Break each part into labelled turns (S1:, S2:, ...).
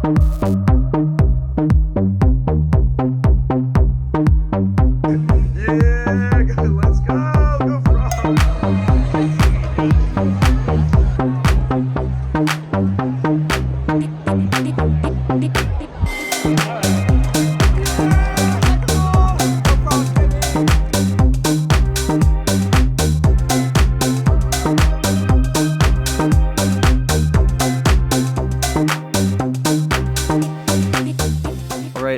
S1: Let's go. Go frog.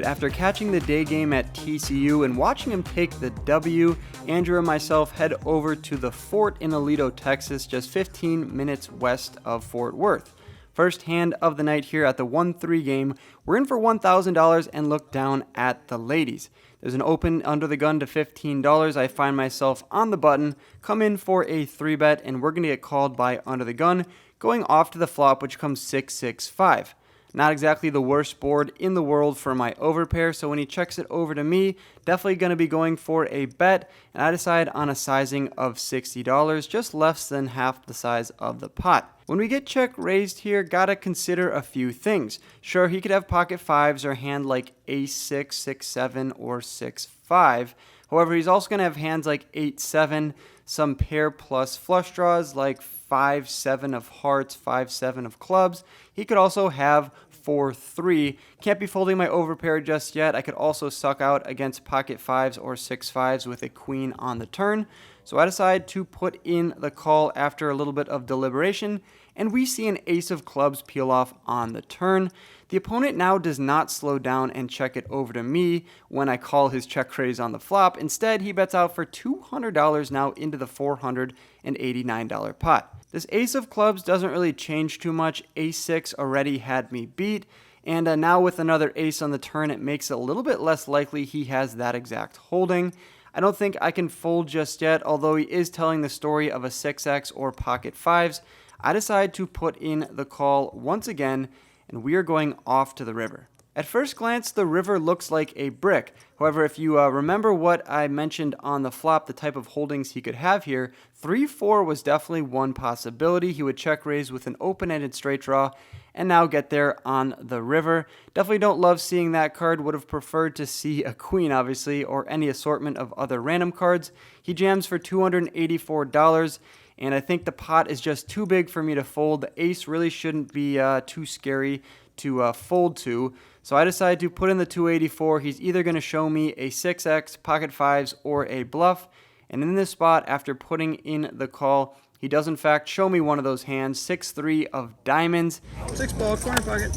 S2: After catching the day game at TCU and watching him take the W, Andrew and myself head over to the Fort in Aledo, Texas, just 15 minutes west of Fort Worth. First hand of the night here at the 1-3 game. We're in for $1,000 and look down at the ladies. There's an open under the gun to $15. I find myself on the button, come in for a 3-bet, and we're going to get called by under the gun, going off to the flop, which comes 6-6-5. Not exactly the worst board in the world for my overpair, so when he checks it over to me, definitely going to be going for a bet, and I decide on a sizing of $60, just less than half the size of the pot. When we get check raised here, gotta consider a few things. Sure, he could have pocket fives or hand like ace-6, 6-7, or 6-5. However, he's also going to have hands like 8-7, some pair plus flush draws like 5-7 of hearts, 5-7 of clubs. He could also have 4-3. Can't be folding my overpair just yet. I could also suck out against pocket fives or 6-5s with a queen on the turn. So I decide to put in the call after a little bit of deliberation, and we see an ace of clubs peel off on the turn. The opponent now does not slow down and check it over to me when I call his check raise on the flop. Instead, he bets out for $200 now into the $489 pot. This ace of clubs doesn't really change too much. Ace-6 already had me beat, and now with another ace on the turn, it makes it a little bit less likely he has that exact holding. I don't think I can fold just yet, although he is telling the story of a 6x or pocket fives. I decide to put in the call once again, and we are going off to the river. At first glance, the river looks like a brick. However, if you remember what I mentioned on the flop, the type of holdings he could have here, 3-4 was definitely one possibility. He would check raise with an open-ended straight draw and now get there on the river. Definitely don't love seeing that card. Would have preferred to see a queen, obviously, or any assortment of other random cards. He jams for $284. And I think the pot is just too big for me to fold. The ace really shouldn't be too scary to fold to. So I decided to put in the 284. He's either going to show me a 6x, pocket fives, or a bluff. And in this spot, after putting in the call, he does in fact show me one of those hands, 6-3 of diamonds.
S1: 6-ball, corner pocket.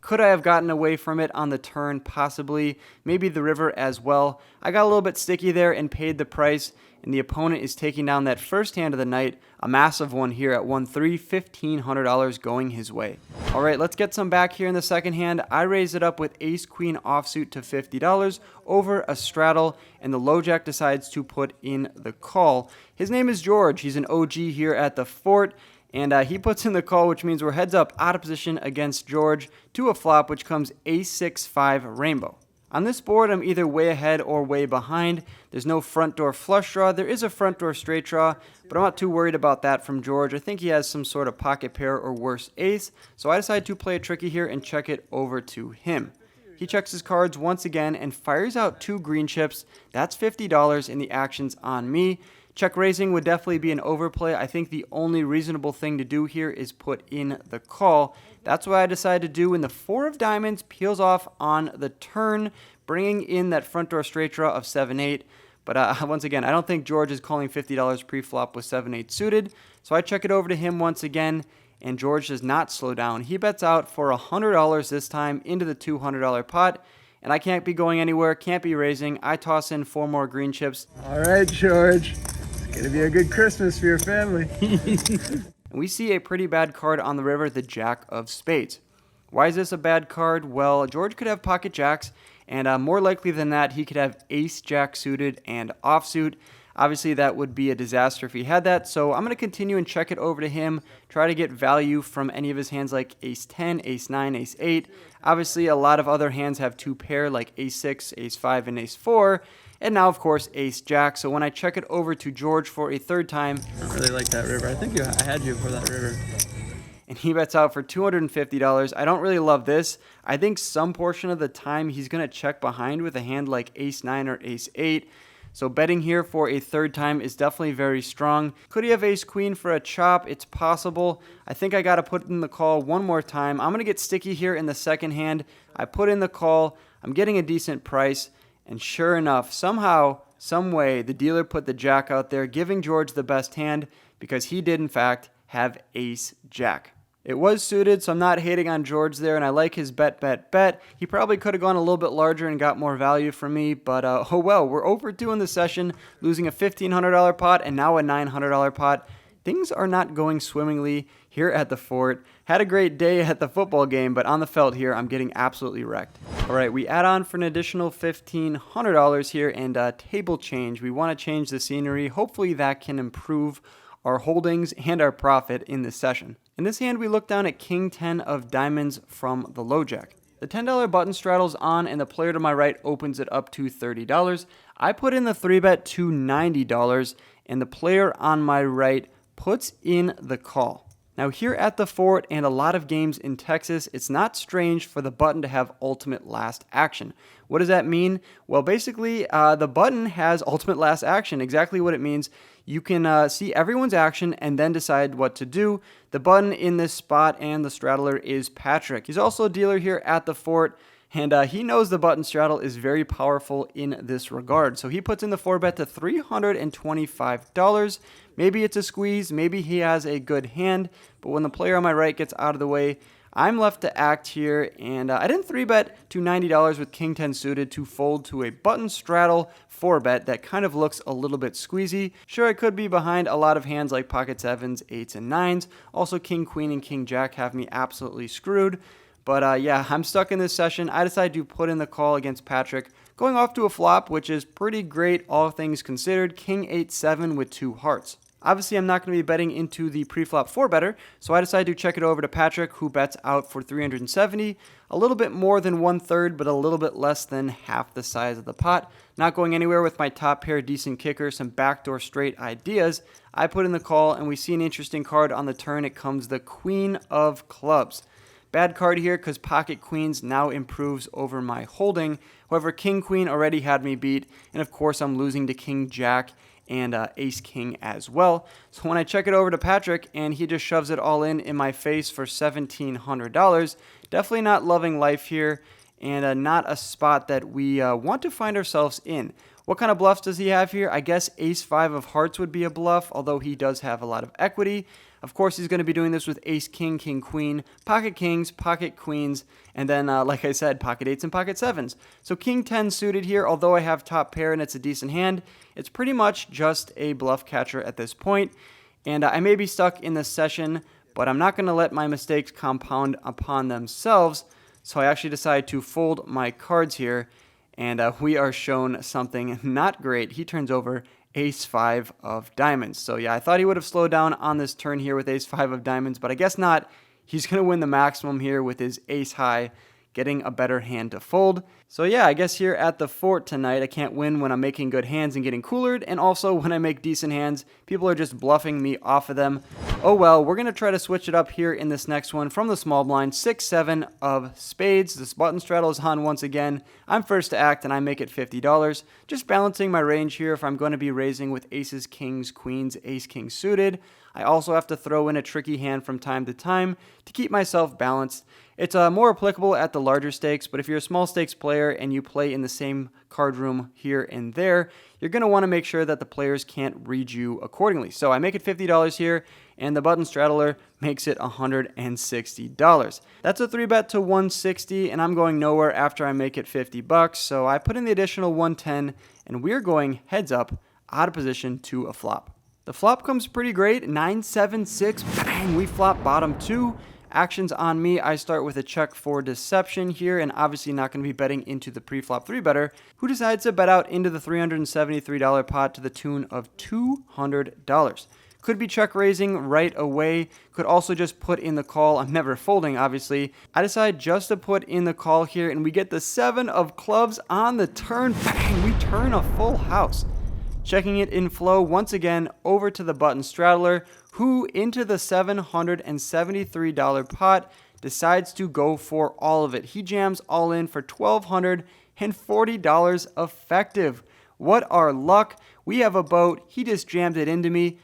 S2: Could I have gotten away from it on the turn? Possibly. Maybe the river as well. I got a little bit sticky there and paid the price, and the opponent is taking down that first hand of the night, a massive one here at 1-3, $1,500 going his way. All right, let's get some back here in the second hand. I raise it up with ace-queen offsuit to $50 over a straddle, and the low jack decides to put in the call. His name is George. He's an OG here at the Fort. And he puts in the call, which means we're heads up out of position against George to a flop, which comes ace-6-5 rainbow. On this board, I'm either way ahead or way behind. There's no front door flush draw. There is a front door straight draw, but I'm not too worried about that from George. I think he has some sort of pocket pair or worse ace, so I decide to play a tricky here and check it over to him. He checks his cards once again and fires out 2 green chips. That's $50, and the action's on me. Check raising would definitely be an overplay. I think the only reasonable thing to do here is put in the call. That's what I decided to do, and the 4 of diamonds peels off on the turn, bringing in that front door straight draw of 7-8. But once again, I don't think George is calling $50 pre-flop with 7-8 suited, so I check it over to him once again, and George does not slow down. He bets out for $100 this time into the $200 pot, and I can't be going anywhere, can't be raising. I toss in 4 more green chips.
S1: All right, George. Gonna be a good Christmas for your family.
S2: And we see a pretty bad card on the river, the Jack of Spades. Why is this a bad card? Well, George could have pocket jacks, and more likely than that, he could have ace-jack suited and offsuit. Obviously, that would be a disaster if he had that, so I'm going to continue and check it over to him, try to get value from any of his hands like ace-10, ace-9, ace-8. Obviously, a lot of other hands have 2 pair like ace-6, ace-5, and ace-4. And now, of course, ace-jack. So when I check it over to George for a third time...
S1: I don't really like that river. I think I had you for that river.
S2: and he bets out for $250. I don't really love this. I think some portion of the time he's going to check behind with a hand like ace-9 or ace-8. So betting here for a third time is definitely very strong. Could he have ace-queen for a chop? It's possible. I think I got to put in the call one more time. I'm going to get sticky here in the second hand. I put in the call. I'm getting a decent price. And sure enough, somehow, some way, the dealer put the jack out there, giving George the best hand because he did, in fact, have ace-jack. It was suited, so I'm not hating on George there, and I like his bet. He probably could have gone a little bit larger and got more value from me, but oh well, we're overdue in the session, losing a $1,500 pot and now a $900 pot. Things are not going swimmingly here at the fort. Had a great day at the football game, but on the felt here, I'm getting absolutely wrecked. All right, we add on for an additional $1,500 here and table change. We want to change the scenery. Hopefully that can improve our holdings and our profit in this session. In this hand, we look down at King 10 of diamonds from the low jack. The $10 button straddles on, and the player to my right opens it up to $30. I put in the 3-bet to $90, and the player on my right puts in the call. Now here at the fort and a lot of games in Texas, it's not strange for the button to have ultimate last action. What does that mean? Well, basically, the button has ultimate last action. Exactly what it means. You can see everyone's action and then decide what to do. The button in this spot and the straddler is Patrick. He's also a dealer here at the fort, and he knows the button straddle is very powerful in this regard. So he puts in the 4-bet to $325. Maybe it's a squeeze, maybe he has a good hand, but when the player on my right gets out of the way, I'm left to act here, and I didn't 3-bet to $90 with King 10 suited to fold to a button straddle 4-bet that kind of looks a little bit squeezy. Sure, I could be behind a lot of hands like pocket 7s, 8s, and 9s. Also, King Queen and King Jack have me absolutely screwed. But yeah, I'm stuck in this session. I decided to put in the call against Patrick, going off to a flop, which is pretty great, all things considered. King 8-7 with 2 hearts. Obviously, I'm not going to be betting into the pre-flop 4-better, so I decided to check it over to Patrick, who bets out for $370, a little bit more than 1/3, but a little bit less than half the size of the pot. Not going anywhere with my top pair, decent kicker, some backdoor straight ideas. I put in the call, and we see an interesting card on the turn. It comes the Queen of Clubs. Bad card here because pocket queens now improves over my holding. However, King Queen already had me beat, and of course I'm losing to King Jack and Ace King as well. So when I check it over to Patrick and he just shoves it all in my face for $1,700, definitely not loving life here, and not a spot that we want to find ourselves in. What kind of bluffs does he have here? I guess Ace-5 of hearts would be a bluff, although he does have a lot of equity. Of course, he's going to be doing this with Ace King, King Queen, pocket kings, pocket queens, and then, like I said, pocket 8s and pocket 7s. So King 10 suited here, although I have top pair and it's a decent hand, it's pretty much just a bluff catcher at this point. And I may be stuck in this session, but I'm not going to let my mistakes compound upon themselves. So I actually decided to fold my cards here, and we are shown something not great. He turns over Ace-5 of diamonds. So yeah, I thought he would have slowed down on this turn here with Ace-5 of diamonds, but I guess not. He's going to win the maximum here with his Ace-High, getting a better hand to fold. So yeah, I guess here at the fort tonight, I can't win when I'm making good hands and getting coolered, and also when I make decent hands, people are just bluffing me off of them. Oh well, we're going to try to switch it up here in this next one from the small blind. 6-7 of spades. This button straddle is on once again. I'm first to act and I make it $50. Just balancing my range here if I'm going to be raising with aces, kings, queens, ace, king suited. I also have to throw in a tricky hand from time to time to keep myself balanced. It's more applicable at the larger stakes, but if you're a small stakes player and you play in the same card room here and there, you're going to want to make sure that the players can't read you accordingly. So I make it $50 here, and the button straddler makes it $160. That's a 3-bet to $160, and I'm going nowhere after I make it $50. So I put in the additional $110, and we're going heads up, out of position to a flop. The flop comes pretty great, 9-7-6, bang, we flop bottom 2. Actions on me, I start with a check for deception here, and obviously not going to be betting into the pre-flop 3-better, who decides to bet out into the $373 pot to the tune of $200. Could be check raising right away, could also just put in the call. I'm never folding, obviously. I decide just to put in the call here, and we get the 7 of clubs on the turn. Bang, we turn a full house. Checking it in flow once again over to the button straddler, who into the $773 pot decides to go for all of it. He jams all in for $1,240 effective. What our luck. We have a boat. He just jammed it into me.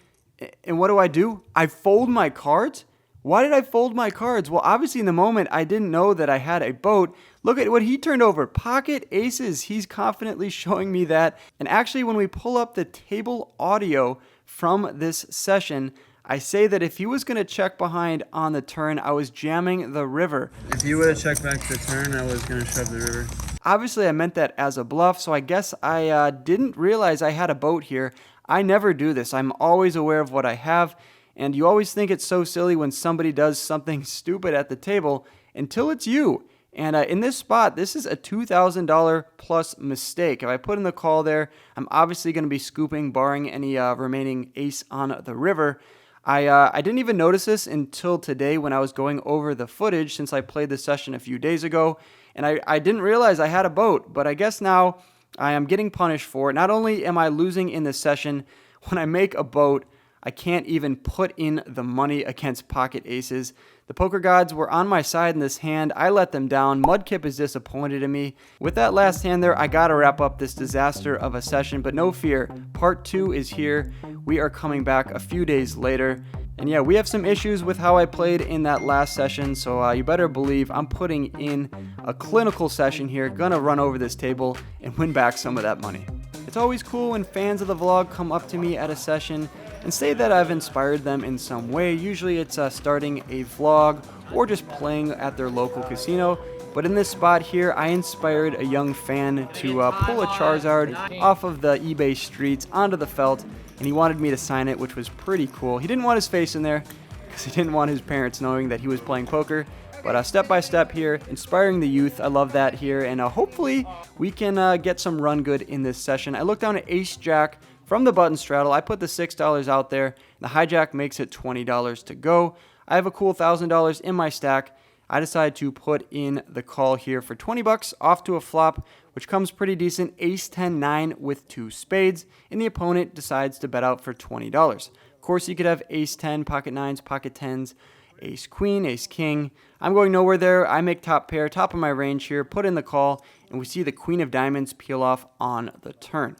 S2: And what do? I fold my cards? Why did I fold my cards? Well, obviously in the moment, I didn't know that I had a boat. Look at what he turned over. Pocket aces. He's confidently showing me that. And actually, when we pull up the table audio from this session, I say that if he was going to check behind on the turn, I was jamming the river.
S1: If you would have checked back the turn, I was going to shove the river.
S2: Obviously, I meant that as a bluff, so I guess I didn't realize I had a boat here. I never do this. I'm always aware of what I have. And you always think it's so silly when somebody does something stupid at the table until it's you. And in this spot, this is a $2,000 plus mistake. If I put in the call there, I'm obviously going to be scooping, barring any remaining ace on the river. I didn't even notice this until today when I was going over the footage since I played this session a few days ago. And I didn't realize I had a boat, but I guess now I am getting punished for it. Not only am I losing in this session, when I make a boat, I can't even put in the money against pocket aces. The poker gods were on my side in this hand. I let them down. Mudkip is disappointed in me. With that last hand there, I gotta wrap up this disaster of a session, but no fear. Part 2 is here. We are coming back a few days later. And yeah, we have some issues with how I played in that last session, so you better believe I'm putting in a clinical session here, gonna run over this table and win back some of that money. It's always cool when fans of the vlog come up to me at a session and say that I've inspired them in some way. Usually it's starting a vlog or just playing at their local casino. But in this spot here, I inspired a young fan to pull a Charizard off of the eBay streets onto the felt, and he wanted me to sign it, which was pretty cool. He didn't want his face in there because he didn't want his parents knowing that he was playing poker. But step by step here, inspiring the youth. I love that here, and hopefully we can get some run good in this session. I look down at Ace Jack from the button straddle. I put the $6 out there. The hijack makes it $20 to go. I have a cool $1,000 in my stack. I decide to put in the call here for 20 bucks off to a flop, which comes pretty decent. Ace 10-9 with 2 spades, and the opponent decides to bet out for $20. Of course, you could have Ace 10, pocket 9s, pocket 10s, Ace Queen, Ace King. I'm going nowhere there. I make top pair, top of my range here, put in the call, and we see the Queen of Diamonds peel off on the turn.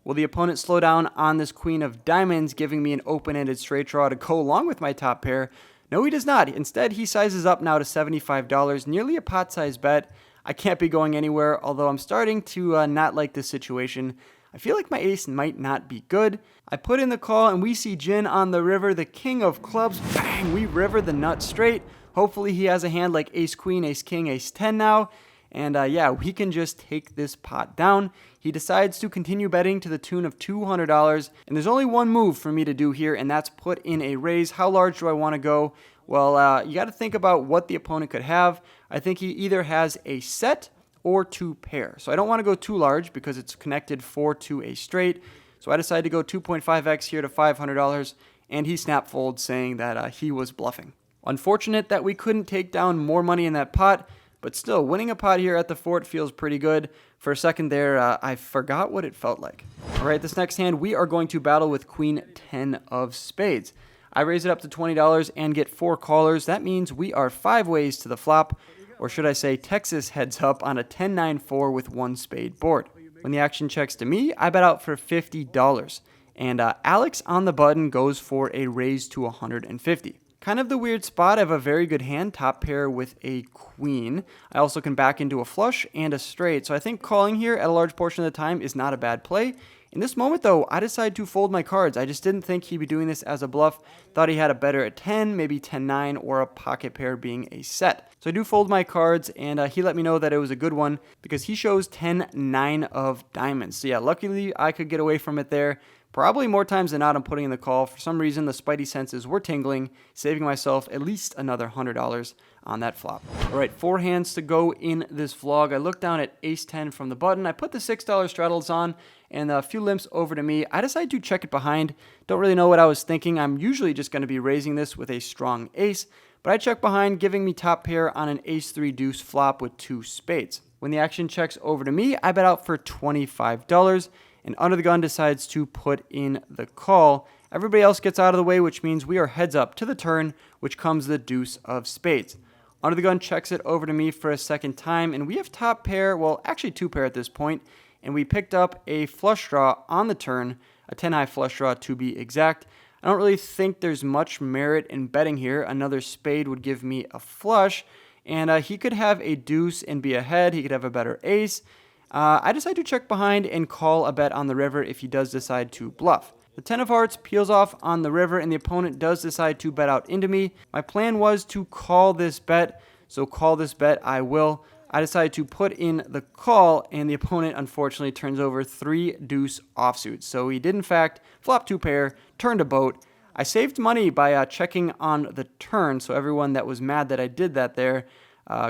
S2: Will the opponent slow down on this Queen of Diamonds, giving me an open-ended straight draw to go along with my top pair? No, he does not. Instead, he sizes up now to $75, nearly a pot-sized bet. I can't be going anywhere, although I'm starting to not like this situation. I feel like my ace might not be good. I put in the call, and we see Jin on the river, the king of clubs. Bang! We river the nut straight. Hopefully, he has a hand like Ace Queen, Ace King, Ace 10 now. And yeah, we can just take this pot down. He decides to continue betting to the tune of $200. And there's only one move for me to do here, and that's put in a raise. How large do I want to go? Well, you got to think about what the opponent could have. I think he either has a set or 2 pair. So I don't want to go too large because it's connected 4 to a straight. So I decided to go 2.5x here to $500, and he snap folds saying that he was bluffing. Unfortunate that we couldn't take down more money in that pot, but still, winning a pot here at the fort feels pretty good. For a second there, I forgot what it felt like. All right, this next hand, we are going to battle with Queen 10 of spades. I raise it up to $20 and get 4 callers. That means we are 5 ways to the flop, or should I say Texas heads up on a 10-9-4 with 1 spade board. When the action checks to me, I bet out for $50. And Alex on the button goes for a raise to $150. Kind of the weird spot. I have a very good hand, top pair with a queen. I also can back into a flush and a straight, so I think calling here at a large portion of the time is not a bad play. In this moment, though, I decided to fold my cards. I just didn't think he'd be doing this as a bluff. Thought he had a better at 10, maybe 10-9, or a pocket pair being a set. So I do fold my cards, and he let me know that it was a good one because he shows 10-9 of diamonds. So yeah, luckily I could get away from it there. Probably more times than not, I'm putting in the call. For some reason, the spidey senses were tingling, saving myself at least another $100 on that flop. All right, 4 hands to go in this vlog. I look down at Ace 10 from the button. I put the $6 straddles on and a few limps over to me. I decided to check it behind. Don't really know what I was thinking. I'm usually just going to be raising this with a strong ace, but I check behind, giving me top pair on an Ace 3 deuce flop with 2 spades. When the action checks over to me, I bet out for $25. and under the gun decides to put in the call. Everybody else gets out of the way, which means we are heads up to the turn, which comes the deuce of spades. Under the gun checks it over to me for a second time, and we have top pair, well, actually two pair at this point, and we picked up a flush draw on the turn, a 10-high flush draw to be exact. I don't really think there's much merit in betting here. Another spade would give me a flush, and he could have a deuce and be ahead. He could have a better ace. I decide to check behind and call a bet on the river if he does decide to bluff. The 10 of hearts peels off on the river, and the opponent does decide to bet out into me. My plan was to call this bet, so call this bet I will. I decided to put in the call, and the opponent unfortunately turns over 3 deuce offsuits. So he did in fact flop 2 pair, turned a boat. I saved money by checking on the turn, so everyone that was mad that I did that there,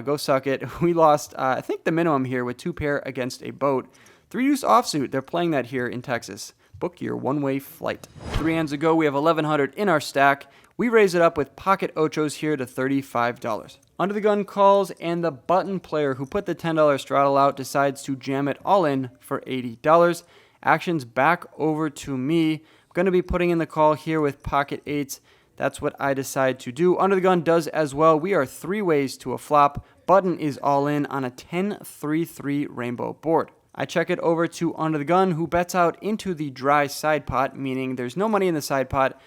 S2: go suck it. We lost, I think, the minimum here with 2 pair against a boat. 3 deuce offsuit, they're playing that here in Texas. Book your one-way flight. 3 hands ago, we have 1,100 in our stack. We raise it up with pocket ochos here to $35. Under the gun calls, and the button player who put the $10 straddle out decides to jam it all in for $80. Action's back over to me. I'm going to be putting in the call here with pocket 8s. That's what I decide to do. Under the gun does as well. We are 3 ways to a flop. Button is all in on a 10-3-3 rainbow board. I check it over to Under the Gun, who bets out into the dry side pot, meaning there's no money in the side pot.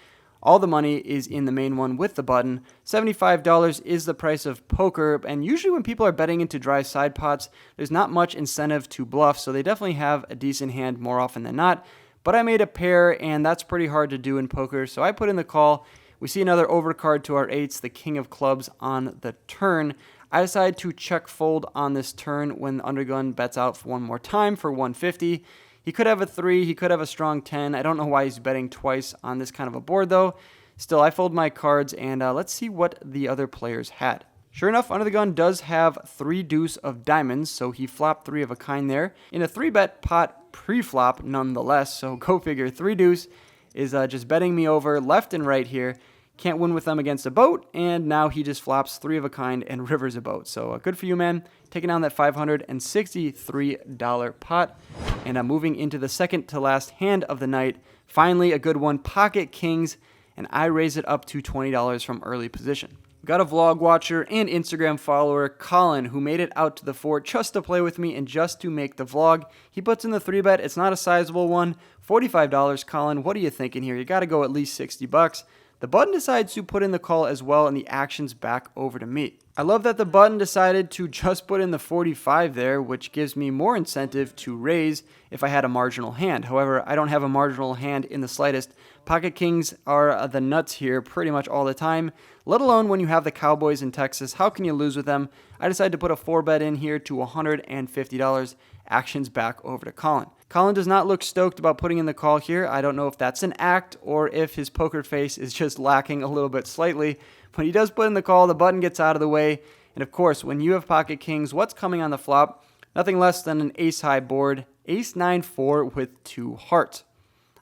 S2: All the money is in the main one with the button. $75 is the price of poker, and usually when people are betting into dry side pots, there's not much incentive to bluff, so they definitely have a decent hand more often than not. But I made a pair, and that's pretty hard to do in poker, so I put in the call. We see another overcard to our 8s, the king of clubs on the turn. I decided to check fold on this turn when Undergun bets out for one more time for 150. He could have a 3, he could have a strong 10. I don't know why he's betting twice on this kind of a board though. Still, I fold my cards, and let's see what the other players had. Sure enough, Under the Gun does have 3 deuce of diamonds, so he flopped 3 of a kind there. In a 3-bet pot pre-flop nonetheless, so go figure. 3 deuce is just betting me over left and right here. Can't win with them against a boat, and now he just flops 3 of a kind and rivers a boat. So good for you, man. Taking down that $563 pot. And moving into the second to last hand of the night. Finally, a good one, pocket kings, and I raise it up to $20 from early position. Got a vlog watcher and Instagram follower, Colin, who made it out to the fort just to play with me and just to make the vlog. He puts in the 3-bet. It's not a sizable one. $45, Colin. What are you thinking here? You got to go at least $60. The button decides to put in the call as well, and the action's back over to me. I love that the button decided to just put in the 45 there, which gives me more incentive to raise if I had a marginal hand. However, I don't have a marginal hand in the slightest. Pocket kings are the nuts here pretty much all the time, let alone when you have the Cowboys in Texas. How can you lose with them? I decided to put a 4-bet in here to $150. Action's back over to Colin. Colin does not look stoked about putting in the call here. I don't know if that's an act or if his poker face is just lacking a little bit slightly. But he does put in the call. The button gets out of the way. And of course, when you have pocket kings, what's coming on the flop? Nothing less than an ace-high board. Ace-9-4 with 2 hearts.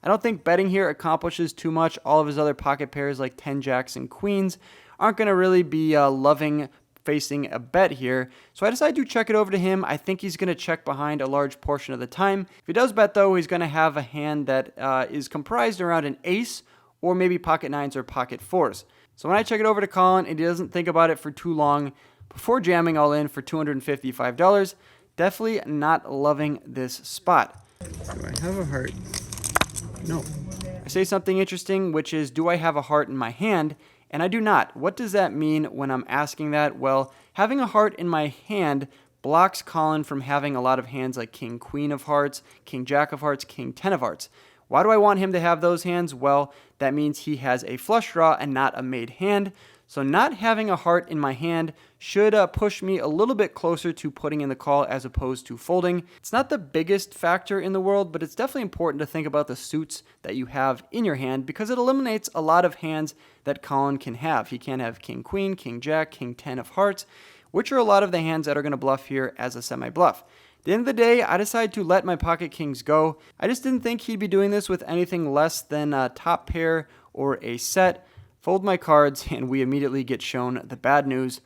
S2: I don't think betting here accomplishes too much. All of his other pocket pairs like 10 jacks and queens aren't going to really be loving facing a bet here. So I decided to check it over to him. I think he's going to check behind a large portion of the time. If he does bet though, he's going to have a hand that is comprised around an ace or maybe pocket 9s or pocket 4s. So when I check it over to Colin and he doesn't think about it for too long before jamming all in for $255, definitely not loving this spot.
S1: Do I have a heart? No.
S2: I say something interesting, which is, do I have a heart in my hand? And I do not. What does that mean when I'm asking that? Well, having a heart in my hand blocks Colin from having a lot of hands like King Queen of Hearts, King Jack of Hearts, King 10 of Hearts. Why do I want him to have those hands? Well, that means he has a flush draw and not a made hand. So not having a heart in my hand should push me a little bit closer to putting in the call as opposed to folding. It's not the biggest factor in the world, but it's definitely important to think about the suits that you have in your hand because it eliminates a lot of hands that Colin can have. He can have King Queen, King Jack, King 10 of Hearts, which are a lot of the hands that are going to bluff here as a semi-bluff. At the end of the day, I decided to let my pocket kings go. I just didn't think he'd be doing this with anything less than a top pair or a set. Fold my cards, and we immediately get shown the bad news.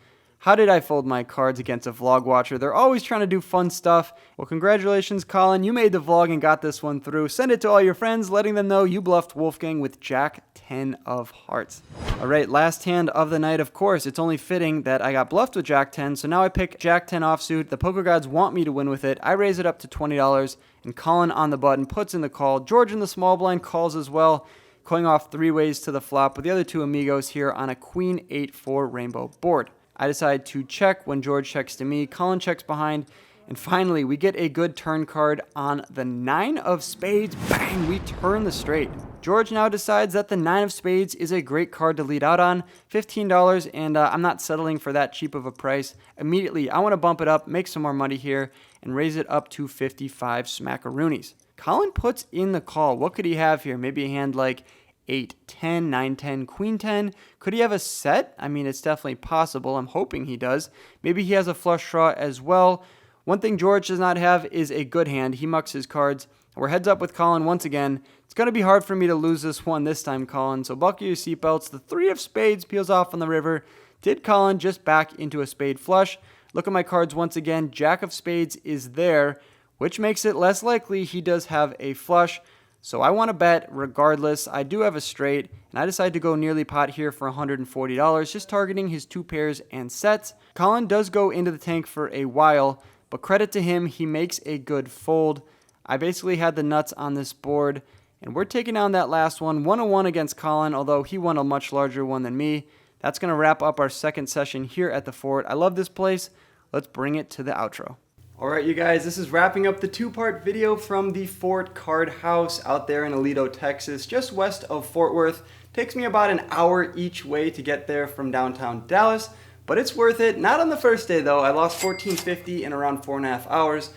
S2: How did I fold my cards against a vlog watcher? They're always trying to do fun stuff. Well, congratulations, Colin. You made the vlog and got this one through. Send it to all your friends, letting them know you bluffed Wolfgang with Jack 10 of hearts. All right, last hand of the night, of course. It's only fitting that I got bluffed with Jack 10, so now I pick Jack 10 offsuit. The poker gods want me to win with it. I raise it up to $20, and Colin on the button puts in the call. George in the small blind calls as well, going off 3 ways to the flop with the other 2 amigos here on a queen 8-4 rainbow board. I decide to check when George checks to me. Colin checks behind. And finally, we get a good turn card on the 9 of spades. Bang! We turn the straight. George now decides that the 9 of spades is a great card to lead out on. $15, and I'm not settling for that cheap of a price. Immediately, I want to bump it up, make some more money here, and raise it up to 55 smackaroonies. Colin puts in the call. What could he have here? Maybe a hand like 8, 10, 9, 10, queen 10. Could he have a set? I mean, it's definitely possible. I'm hoping he does. Maybe he has a flush draw as well. One thing George does not have is a good hand. He mucks his cards. We're heads up with Colin once again. It's going to be hard for me to lose this one this time, Colin, so buckle your seatbelts. The 3 of spades peels off on the river. Did Colin just back into a spade flush? Look at my cards once again. Jack of spades is there, which makes it less likely he does have a flush. So I want to bet regardless. I do have a straight, and I decide to go nearly pot here for $140, just targeting his 2 pairs and sets. Colin does go into the tank for a while, but credit to him, he makes a good fold. I basically had the nuts on this board, and we're taking on that last one, 1-1 against Colin, although he won a much larger one than me. That's going to wrap up our second session here at the fort. I love this place. Let's bring it to the outro. Alright, you guys, this is wrapping up the 2-part video from the Fort Card House out there in Alito, Texas, just west of Fort Worth. Takes me about an hour each way to get there from downtown Dallas, but it's worth it. Not on the first day, though. I lost $14.50 in around 4.5 hours,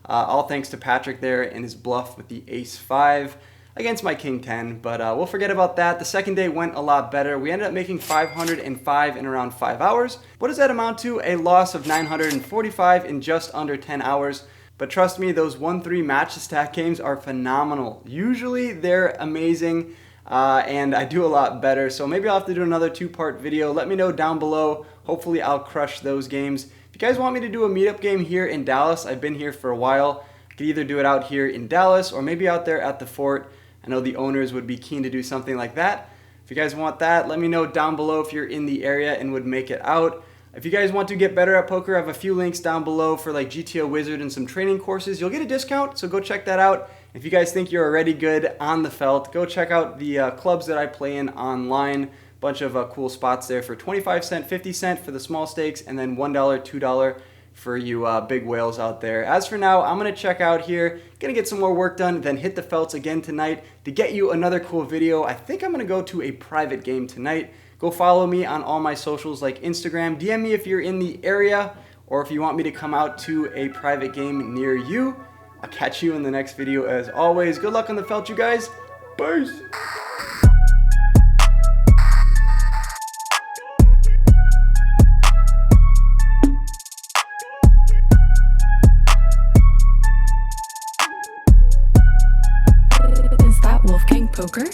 S2: all thanks to Patrick there and his bluff with the Ace-5 against my King 10, but we'll forget about that. The second day went a lot better. We ended up making $505 in around 5 hours. What does that amount to? A loss of $945 in just under 10 hours. But trust me, those 1-3 match stack games are phenomenal. Usually they're amazing, and I do a lot better. So maybe I'll have to do another 2-part video. Let me know down below. Hopefully I'll crush those games. If you guys want me to do a meetup game here in Dallas, I've been here for a while. I could either do it out here in Dallas or maybe out there at the fort. I know the owners would be keen to do something like that. If you guys want that, let me know down below if you're in the area and would make it out. If you guys want to get better at poker, I have a few links down below for like GTO Wizard and some training courses. You'll get a discount, so go check that out. If you guys think you're already good on the felt, go check out the clubs that I play in online. Bunch of cool spots there for 25 cent, 50 cent for the small stakes, and then $1, $2 for you big whales out there. As for now, I'm going to check out here, going to get some more work done, then hit the felts again tonight to get you another cool video. I think I'm going to go to a private game tonight. Go follow me on all my socials like Instagram. DM me if you're in the area or if you want me to come out to a private game near you. I'll catch you in the next video as always. Good luck on the felt, you guys. Peace.
S3: Is that Wolfgang Poker?